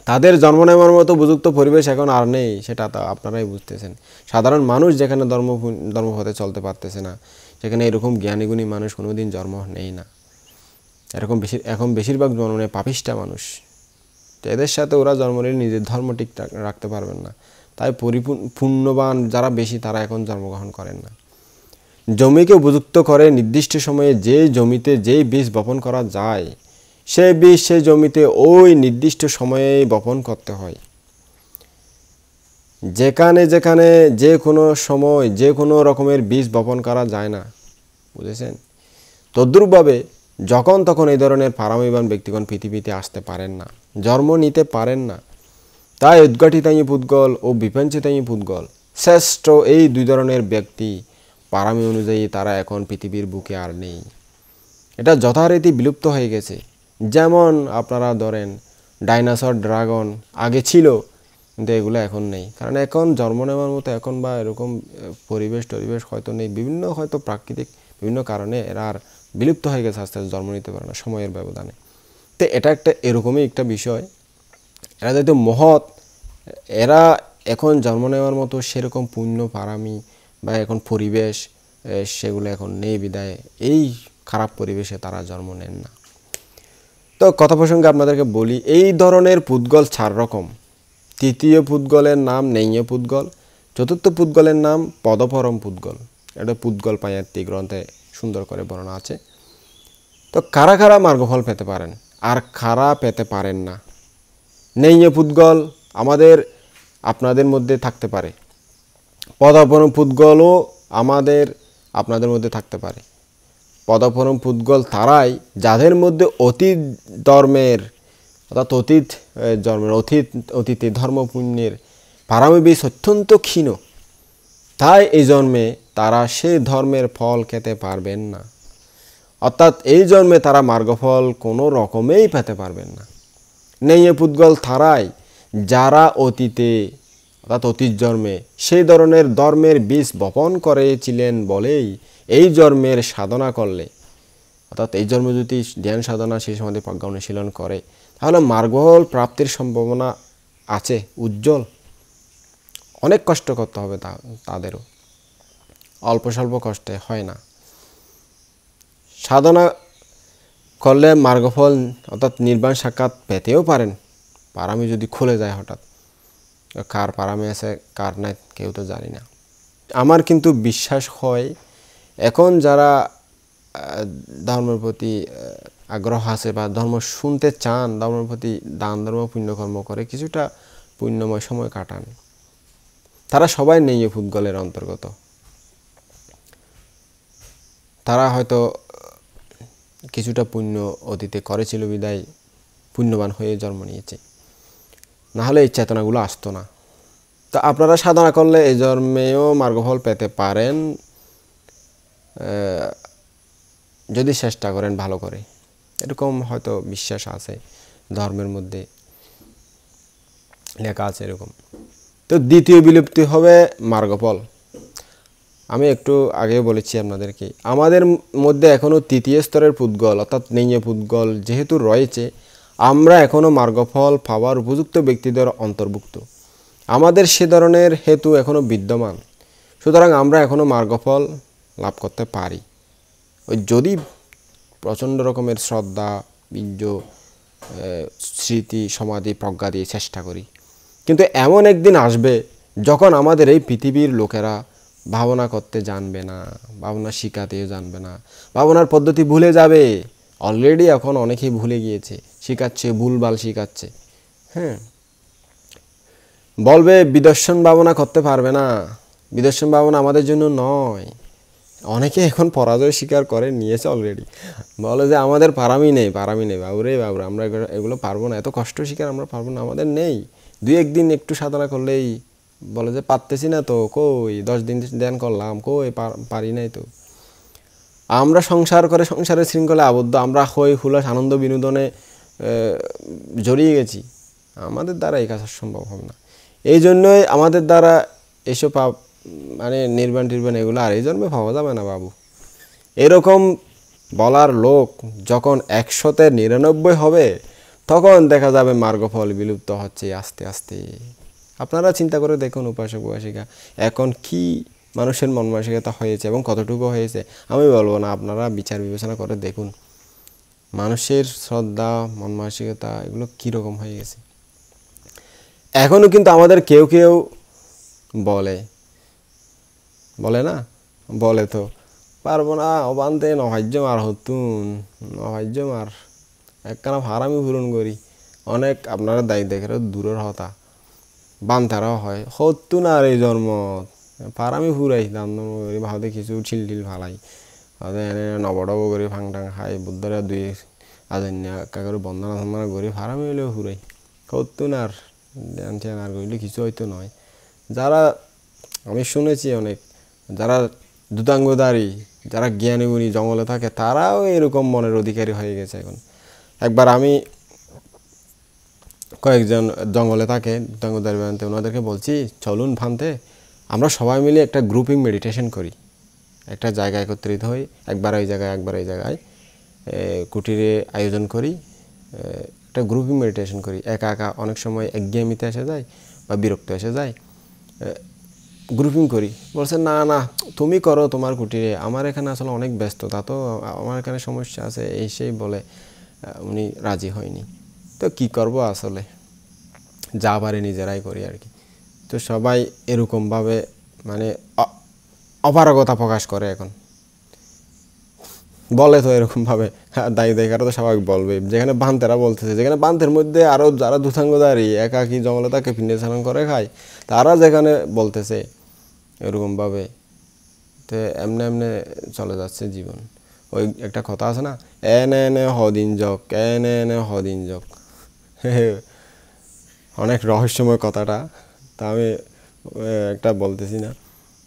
তাদের জন্ম নেওয়ার মতো উপযুক্ত পরিবেশ এখন আর নেই, সেটা তো আপনারাই বুঝতেছেন। সাধারণ মানুষ যেখানে ধর্মপথে চলতে পারতেছে না, সেখানে এরকম জ্ঞানীগুণী মানুষ কোনোদিন জন্ম নেই না। এখন বেশিরভাগ জন্ম নেয় পাপিষ্টা মানুষ। এদের সাথে ওরা জন্ম নিলে নিজের ধর্ম ঠিক রাখতে পারবেন না। তাই পুণ্যবান যারা বেশি তারা এখন জন্মগ্রহণ করেন না। জমিকে উপযুক্ত করে নির্দিষ্ট সময়ে যে জমিতে যেই বীজ বপন করা যায়, সেই বীজ সেই জমিতে ওই নির্দিষ্ট সময়ে বপন করতে হয়। যেখানে যে কোনো সময় যে কোনো রকমের বীজ বপন করা যায় না, বুঝেছেন? তদ্রূপভাবে যখন তখন এই ধরনের পারমিবান ব্যক্তিগণ পৃথিবীতে আসতে পারেন না, জন্ম নিতে পারেন না। তাই উদ্ঘাটিতায়ু পুদ্গল ও বিপাঞ্চিতায়ু পুদ্গল শ্রেষ্ঠ এই দুই ধরনের ব্যক্তি পারামি অনুযায়ী তারা এখন পৃথিবীর বুকে আর নেই। এটা যথারীতি বিলুপ্ত হয়ে গেছে। যেমন আপনারা ধরেন ডাইনোসর, ড্রাগন আগে ছিল, কিন্তু এগুলো এখন নেই। কারণ এখন জন্ম নেওয়ার মতো এখন বা এরকম পরিবেশ হয়তো নেই, বিভিন্ন হয়তো প্রাকৃতিক বিভিন্ন কারণে এরা আর বিলুপ্ত হয়ে গেছে, আস্তে আস্তে জন্ম নিতে পারে না সময়ের ব্যবধানে। তো এটা এরকমই একটা বিষয়। এরা যেহেতু মহৎ, এরা এখন জন্ম নেওয়ার মতো সেরকম পুণ্য পারামি বা এখন পরিবেশ সেগুলো এখন নেই বিদায় এই খারাপ পরিবেশে তারা জন্ম নেন না। তো কথা প্রসঙ্গে আপনাদেরকে বলি, এই ধরনের পুদ্গল 4 রকম। তৃতীয় পুদ্গলের নাম নেয় পুদ্গল, চতুর্থ পুদ্গলের নাম পদপরম পুদ্গল। এটা পুদ্গল পায়াত্তি গ্রন্থে সুন্দর করে বর্ণনা আছে। তো কারা মার্গফল পেতে পারেন আর কারা পেতে পারেন না। নেয় পুদ্গল আপনাদের মধ্যে থাকতে পারে, পদপরম পুদ্গলও আপনাদের মধ্যে থাকতে পারে। পদপরম পুদ্গল তারাই যাদের মধ্যে অতীত ধর্মের অর্থাৎ অতীতে ধর্মপুণ্যের পারমিবীজ অত্যন্ত ক্ষীণ, তাই এই জন্মে তারা সেই ধর্মের ফল খেতে পারবেন না। অর্থাৎ এই জন্মে তারা মার্গফল কোনো রকমেই পেতে পারবেন না। নেয় পুদ্গল তারাই যারা অতীতে অর্থাৎ অতীত জন্মে সেই ধরনের ধর্মের বীজ বপন করেছিলেন বলেই এই জন্মের সাধনা করলে, অর্থাৎ এই জন্মে যদি ধ্যান সাধনা সেই সমাধি প্রজ্ঞা অনুশীলন করে, তাহলে মার্গফল প্রাপ্তির সম্ভাবনা আছে উজ্জ্বল। অনেক কষ্ট করতে হবে তাদেরও, অল্প স্বল্প কষ্টে হয় না। সাধনা করলে মার্গফল অর্থাৎ নির্বাণ সাক্ষাৎ পেতেও পারেন, পারামি যদি খুলে যায় হঠাৎ। কার পারামি আছে কার নাই কেউ তো জানি না। আমার কিন্তু বিশ্বাস হয় এখন যারা ধর্মের প্রতি আগ্রহ আছে বা ধর্ম শুনতে চান, ধর্মের প্রতি দান ধর্ম পুণ্যকর্ম করে কিছুটা পুণ্যময় সময় কাটান, তারা সবাই নেই ফুটবলের অন্তর্গত। তারা হয়তো কিছুটা পুণ্য অতীতে করেছিল বিদায় পুণ্যবান হয়ে জন্ম নিয়েছে, নাহলে এই চেতনাগুলো আসতো না। তো আপনারা সাধনা করলে এই জন্মেও মার্গফল পেতে পারেন যদি চেষ্টা করেন ভালো করে, এরকম হয়তো বিশ্বাস আছে, ধর্মের মধ্যে লেখা আছে এরকম। তো দ্বিতীয় বিলুপ্তি হবে মার্গফল। আমি একটু আগেও বলেছি আপনাদেরকে, আমাদের মধ্যে এখনও তৃতীয় স্তরের পুদ্গল অর্থাৎ নেইয়ে পুদ্গল যেহেতু রয়েছে, আমরা এখনও মার্গফল পাওয়ার উপযুক্ত ব্যক্তিদের অন্তর্ভুক্ত। আমাদের সে ধরনের হেতু এখনও বিদ্যমান, সুতরাং আমরা এখনও মার্গফল লাভ করতে পারি। ওই যদি প্রচণ্ড রকমের শ্রদ্ধা, বীর্য, স্মৃতি, সমাধি, প্রজ্ঞা দিয়ে চেষ্টা করি। কিন্তু এমন একদিন আসবে যখন আমাদের এই পৃথিবীর লোকেরা ভাবনা করতে জানবে না, ভাবনা শিখাতেও জানবে না, ভাবনার পদ্ধতি ভুলে যাবে। অলরেডি এখন অনেকেই ভুলে গিয়েছে, শিখাচ্ছে ভুলভাল শিখাচ্ছে। হ্যাঁ, বলবে বিদর্শন ভাবনা করতে পারবে না, বিদর্শন ভাবনা আমাদের জন্য নয়। অনেকে এখন পরাজয় স্বীকার করে নিয়েছে অলরেডি, বলে যে আমাদের পারামি নেই বাবুরে বাবুরে, আমরা এগুলো পারবো না, এত কষ্ট স্বীকার আমরা পারবো না, আমাদের নেই। দুই একদিন একটু সাধনা করলেই বলে যে পারতেছি না তো, কই 10 দিন ধ্যান করলাম, কই পারি নাই তো। আমরা সংসার করে সংসারের শৃঙ্খলে আবদ্ধ, আমরা হই হুলাস আনন্দ বিনোদনে জড়িয়ে গেছি, আমাদের দ্বারা এই কাজ সম্ভব হবে না। এই জন্যই আমাদের দ্বারা এসব মানে নির্বাণ টির্বাণ এগুলো আর এই জন্মে পাওয়া যাবে না বাবু। এরকম বলার লোক যখন 100-তে 99 হবে, তখন দেখা যাবে মার্গফল বিলুপ্ত হচ্ছে আস্তে আস্তে। আপনারা চিন্তা করে দেখুন, উপাসক উপাসিকা এখন কি মানুষের মন মানসিকতা হয়েছে এবং কতটুকু হয়েছে আমি বলবো না, আপনারা বিচার বিবেচনা করে দেখুন মানুষের শ্রদ্ধা, মন মানসিকতা এগুলো কীরকম হয়ে গেছে। এখনও কিন্তু আমাদের কেউ কেউ বলে না, বলে তো পারবো না, অবান্তে নভাজ্য মার হতুন, নভাজ্য মার একখানা ফারামি পূরণ করি। অনেক আপনারা দায়ী দেখে দূরের হতা বান্ধারাও হয় হতুন, আর এই জন্ম ফারামি ফুরাই দাম করি, ভাবতে কিছু ছিলটিল ফালাই, ভাবতে এনে নবডব করে ফাং টাং খাই, বুদ্ধরা 2 আজান্যা একা করে বন্দনা সন্দনা করি, ফারামি হইলেও ফুরাই হতুন, আর ধ্যান ট্যান আর করলে কিছু হয়তো নয়। যারা আমি শুনেছি অনেক যারা দুতাঙ্গধারী, যারা জ্ঞানী গুণী জঙ্গলে থাকে, তারাও এরকম মনের অধিকারী হয়ে গেছে এখন। একবার আমি কয়েকজন জঙ্গলে থাকে দুতাঙ্গধারী বানতে, ওনাদেরকে বলছি চলুন ভানতে, আমরা সবাই মিলে একটা গ্রুপিং মেডিটেশন করি, একটা জায়গায় একত্রিত হই, একবার ওই জায়গায় একবার এই জায়গায় কুটিরে আয়োজন করি, একটা গ্রুপিং মেডিটেশন করি। একা একা অনেক সময় একঘেয়েমিতে এসে যায় বা বিরক্ত এসে যায়, গ্রুপিং করি। বলছে না না তুমি করো তোমার কুটিরে, আমার এখানে আসলে অনেক ব্যস্ততা, তো আমার এখানে সমস্যা আছে এই সেই বলে উনি রাজি হয়নি। তো কি করব, আসলে যা পারে নিজেরাই করি আর কি। তো সবাই এরকমভাবে মানে অপারগতা প্রকাশ করে এখন, বলে তো এরকমভাবে দায়ী দেখারা তো স্বাভাবিক বলবে। যেখানে বান্তেরা বলতেছে, যেখানে বান্তের মধ্যে আরও যারা দুথাঙ্গধারী একাকি জঙ্গলে তাকে পিণ্ডে স্নান করে খায়, তারা যেখানে বলতেছে এরকমভাবে, তো এমনি এমনি চলে যাচ্ছে জীবন। ওই একটা কথা আছে না, এনে এনে হদিন যক, এনে এনে হদিন যক, অনেক রহস্যময় কথাটা, তা আমি একটা বলতেছি না।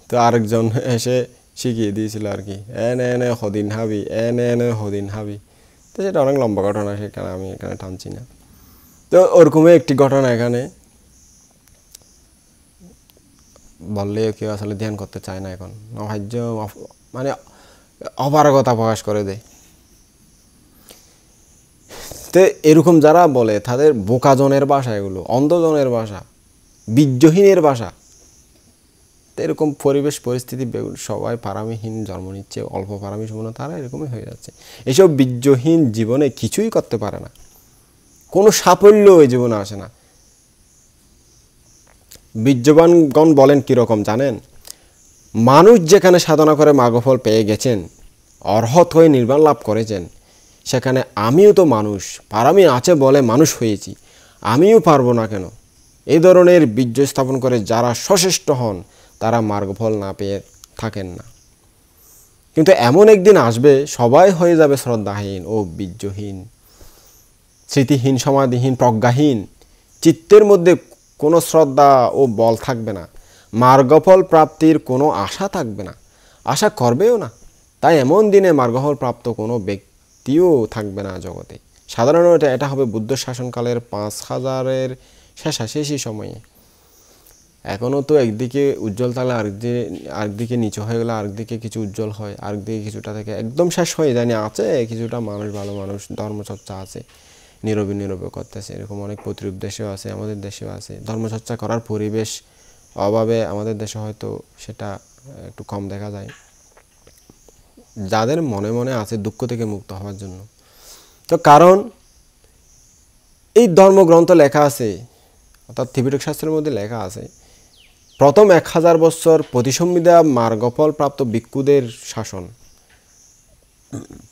তো আরেকজন এসে শিখিয়ে দিয়েছিল আর কি, এনে এনে হদিন হাবি, এনে এনে হদিন হাবি। তো সেটা অনেক লম্বা ঘটনা, সেখানে আমি এখানে টানছি না। তো ওরকমই একটি ঘটনা এখানে বললেও কেউ আসলে ধ্যান করতে চায় না এখন। নভাজ্য মানে অপারগতা প্রকাশ করে দেয়। তো এরকম যারা বলে তাদের বোকাজনের ভাষা, এগুলো অন্ধজনের ভাষা, বীর্যহীনের ভাষা। তো এরকম পরিবেশ পরিস্থিতি, সবাই পারামিহীন জন্ম নিচ্ছে, অল্প পারামি সম্পন্ন, তারা এরকমই হয়ে যাচ্ছে। এইসব বীর্যহীন জীবনে কিছুই করতে পারে না, কোনো সাফল্য ওই জীবনে আসে না। বীর্যবানগণ বলেন কীরকম জানেন? মানুষ যেখানে সাধনা করে মার্গফল পেয়ে গেছেন, অর্হত হয়ে নির্বাণ লাভ করেছেন, সেখানে আমিও তো মানুষ, পারামি আছে বলে মানুষ হয়েছি, আমিও পারবো না কেন? এই ধরনের বীর্য স্থাপন করে যারা সচেষ্ট হন তারা মার্গফল না পেয়ে থাকেন না। কিন্তু এমন একদিন আসবে সবাই হয়ে যাবে শ্রদ্ধাহীন ও বীর্যহীন, স্মৃতিহীন, সমাধিহীন, প্রজ্ঞাহীন। চিত্তের মধ্যে কোনো শ্রদ্ধা ও বল থাকবে না, মার্গফল প্রাপ্তির কোনো আশা থাকবে না, আশা করবেও না। তাই এমন দিনে মার্গফল প্রাপ্ত কোনো ব্যক্তিও থাকবে না জগতে। সাধারণত এটা হবে বুদ্ধ শাসনকালের 5000-এর শেষাশেষি সময়ে। এখনও তো একদিকে উজ্জ্বল থাকলে আরেকদিকে নিচু হয়ে গেলে আরেকদিকে কিছু উজ্জ্বল হয়, আরেকদিকে কিছুটা থেকে একদম শেষ হয়ে যায়নি। আছে কিছুটা মানুষ, ভালো মানুষ, ধর্মচর্চা আছে, নীরবে করতেছে। এরকম অনেক প্রতিরূপ দেশেও আছে, আমাদের দেশেও আছে। ধর্মচর্চা করার পরিবেশ অভাবে আমাদের দেশে হয়তো সেটা একটু কম দেখা যায়। যাদের মনে মনে আছে দুঃখ থেকে মুক্ত হওয়ার জন্য, তো কারণ এই ধর্মগ্রন্থ লেখা আছে, অর্থাৎ ত্রিপিটক শাস্ত্রের মধ্যে লেখা আছে, প্রথম 1000 বছর প্রতিসম্বিদা মার্গফল প্রাপ্ত ভিক্ষুদের শাসন,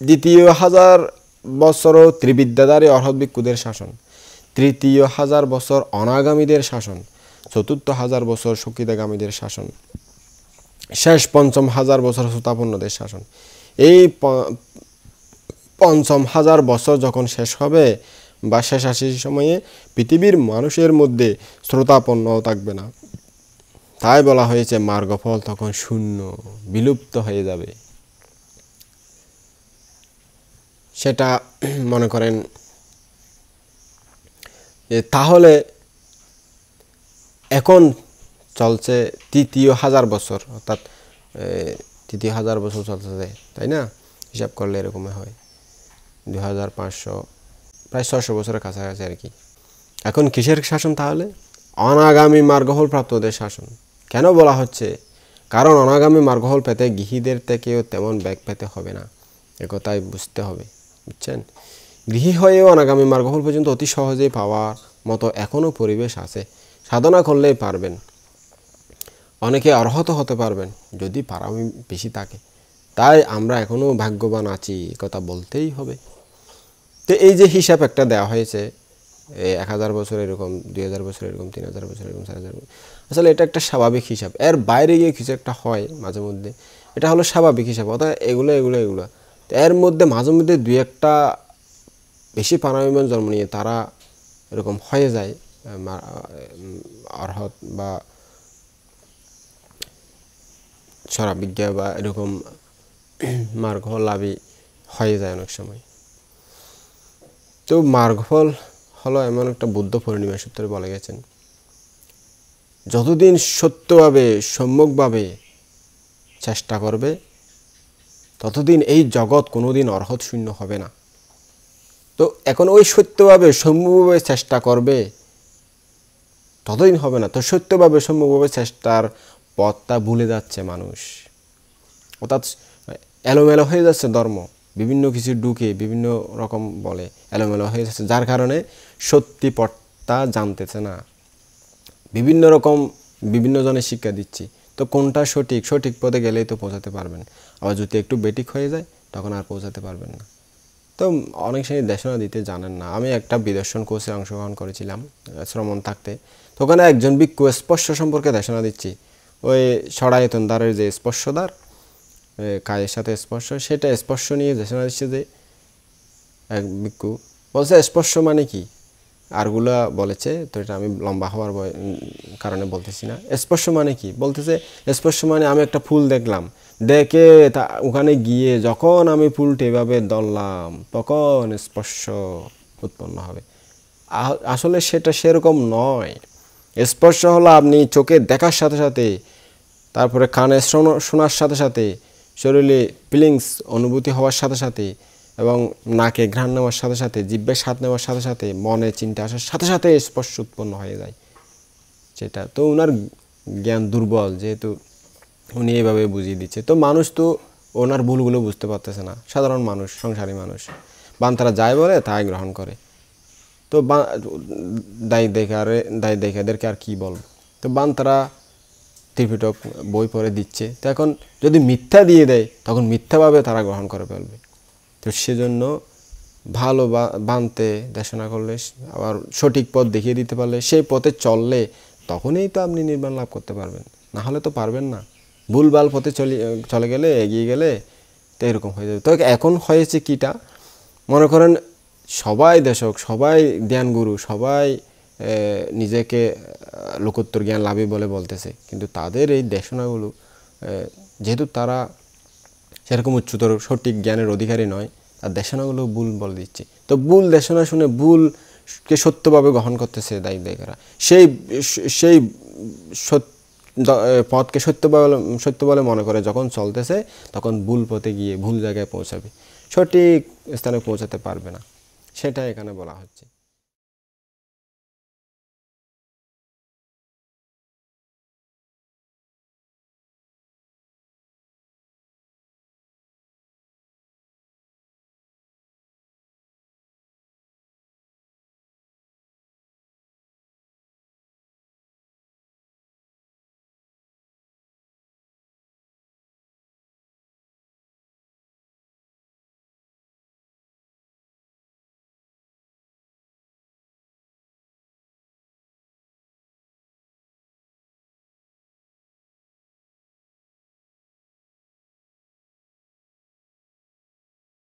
দ্বিতীয় 1000 বছরও ত্রিবিদ্যাধারী অর্হৎ ভিক্ষুদের শাসন, তৃতীয় 1000 বছর অনাগামীদের শাসন, চতুর্থ 1000 বছর সকিদাগামীদের শাসন, শেষ পঞ্চম 1000 বছর শ্রোতাপন্নদের শাসন। এই পঞ্চম 1000 বছর যখন শেষ হবে বা শেষাশেষি সময়ে পৃথিবীর মানুষের মধ্যে শ্রোতাপন্নও থাকবে না। তাই বলা হয়েছে মার্গফল তখন শূন্য, বিলুপ্ত হয়ে যাবে। সেটা মনে করেন তাহলে এখন চলছে তৃতীয় 1000 বছর, অর্থাৎ তৃতীয় 1000 বছর চলছে, তাই না? হিসাব করলে এরকমই হয় 2500, প্রায় 600 বছরের কাছাকাছি আর কি। এখন কিসের শাসন তাহলে? অনাগামী মার্গফল প্রাপ্তদের শাসন। কেন বলা হচ্ছে? কারণ অনাগামী মার্গফল পেতে গৃহীদের থেকেও তেমন বেগ পেতে হবে না, একথাই বুঝতে হবে, বুঝছেন? গৃহী হয়েও অনাগামী মার্গফল পর্যন্ত অতি সহজেই পাওয়ার মতো এখনও পরিবেশ আছে। সাধনা করলেই পারবেন, অনেকে অর্হত হতে পারবেন যদি পারামি বেশি থাকে। তাই আমরা এখনও ভাগ্যবান আছি, কথা বলতেই হবে। তো এই যে হিসাব একটা দেওয়া হয়েছে, 1000 বছর এরকম, 2000 বছর এরকম, 3000 বছর এরকম, 4000 বছর, আসলে এটা একটা স্বাভাবিক হিসাব। এর বাইরে গিয়ে কিছু একটা হয় মাঝে মধ্যে, এটা হলো স্বাভাবিক হিসাব। অর্থাৎ এগুলো এর মধ্যে মাঝে মধ্যে 2-1টা বেশি পারামিমান জন্ম নিয়ে তারা এরকম হয়ে যায় অর্হত বা সরাবিজ্ঞা বা এরকম মার্গফল লাভী হয়ে যায় অনেক সময়। তো মার্গফল হলো এমন একটা বুদ্ধ পূর্ণিমা সূত্রে বলে গেছেন, যতদিন সত্যভাবে সম্যকভাবে চেষ্টা করবে ততদিন এই জগৎ কোনোদিন অর্হত শূন্য হবে না। তো এখন ওই সত্যভাবে সম্যকভাবে চেষ্টা করবে ততদিন হবে না। তো সত্যভাবে সম্যকভাবে চেষ্টার পথটা ভুলে যাচ্ছে মানুষ, অর্থাৎ এলোমেলো হয়ে যাচ্ছে ধর্ম, বিভিন্ন কিছু ঢুকে বিভিন্ন রকম বলে এলোমেলো হয়ে যাচ্ছে, যার কারণে সত্যি পথটা জানতেছে না। বিভিন্ন রকম বিভিন্ন জনের শিক্ষা দিচ্ছি, তো কোনটা সঠিক, সঠিক পথে গেলেই তো পৌঁছাতে পারবেন। আবার যদি একটু বেঠিক হয়ে যায় তখন আর পৌঁছাতে পারবেন না। তো অনেক সময় দেশনা দিতে জানেন না। আমি একটা বিদর্শন কোর্সে অংশগ্রহণ করেছিলাম শ্রমণ থাকতে, তো ওখানে একজন ভিক্ষু স্পর্শ সম্পর্কে দেশনা দিচ্ছি। ওই সড়ায়তন দ্বারের যে স্পর্শদ্বার, কায়ের সাথে স্পর্শ, সেটা স্পর্শ নিয়ে দেশনা দিচ্ছে। যে এক ভিক্ষু বলছে স্পর্শ মানে কি, আরগুলা বলেছে, তো এটা আমি লম্বা হওয়ার কারণে বলতেছি না। স্পর্শ মানে কি বলতেছে, স্পর্শ মানে আমি একটা ফুল দেখলাম, দেখে ওখানে গিয়ে যখন আমি ফুলটা এভাবে ধরলাম তখন স্পর্শ উৎপন্ন হবে। আসলে সেটা সেরকম নয়। স্পর্শ হলো আপনি চোখে দেখার সাথে সাথে, তারপরে কানে শোনার সাথে সাথে শরীরে ফিলিংস অনুভূতি হওয়ার সাথে সাথে এবং নাকে ঘ্রাণ নেওয়ার সাথে সাথে জিহ্বায় স্বাদ নেওয়ার সাথে সাথে মনে চিন্তা আসার সাথে সাথে স্পর্শ উৎপন্ন হয়ে যায়। সেটা তো ওনার জ্ঞান দুর্বল, যেহেতু উনি এইভাবে বুঝিয়ে দিচ্ছে। তো মানুষ তো ওনার ভুলগুলো বুঝতে পারতেছে না, সাধারণ মানুষ, সংসারী মানুষ, বান্তারা যাই বলে তাই গ্রহণ করে। তো দায়ী দেখে এদেরকে আর কি বলবো। তো বান্তারা ত্রিপিটক বই পড়ে দিচ্ছে, তো এখন যদি মিথ্যা দিয়ে দেয় তখন মিথ্যাভাবে তারা গ্রহণ করে ফেলবে। তো সেজন্য ভালো বানতে দেশনা করলে, আবার সঠিক পথ দেখিয়ে দিতে পারলে, সেই পথে চললে তখনই তো আপনি নির্বাণ লাভ করতে পারবেন, না হলে তো পারবেন না। ভুলভাল পথে চলে গেলে, এগিয়ে গেলে তো এরকম হয়ে যাবে। তো এখন হয়েছে কিটা, মনে করেন সবাই দেশক, সবাই জ্ঞানগুরু, সবাই নিজেকে লোকোত্তর জ্ঞান লাভী বলে বলতেছে, কিন্তু তাদের এই দেশনাগুলো যেহেতু তারা সেরকম উচ্চতর সঠিক জ্ঞানের অধিকারী নয়, তার দেশনাগুলো ভুল বলে দিচ্ছে। তো ভুল দেশনা শুনে ভুলকে সত্যভাবে গ্রহণ করতেছে দায়ী দেখারা, সেই সেই পথকে সত্য বলে মনে করে যখন চলতেছে, তখন ভুল পথে গিয়ে ভুল জায়গায় পৌঁছাবে, সঠিক স্থানে পৌঁছাতে পারবে না। সেটা এখানে বলা হচ্ছে।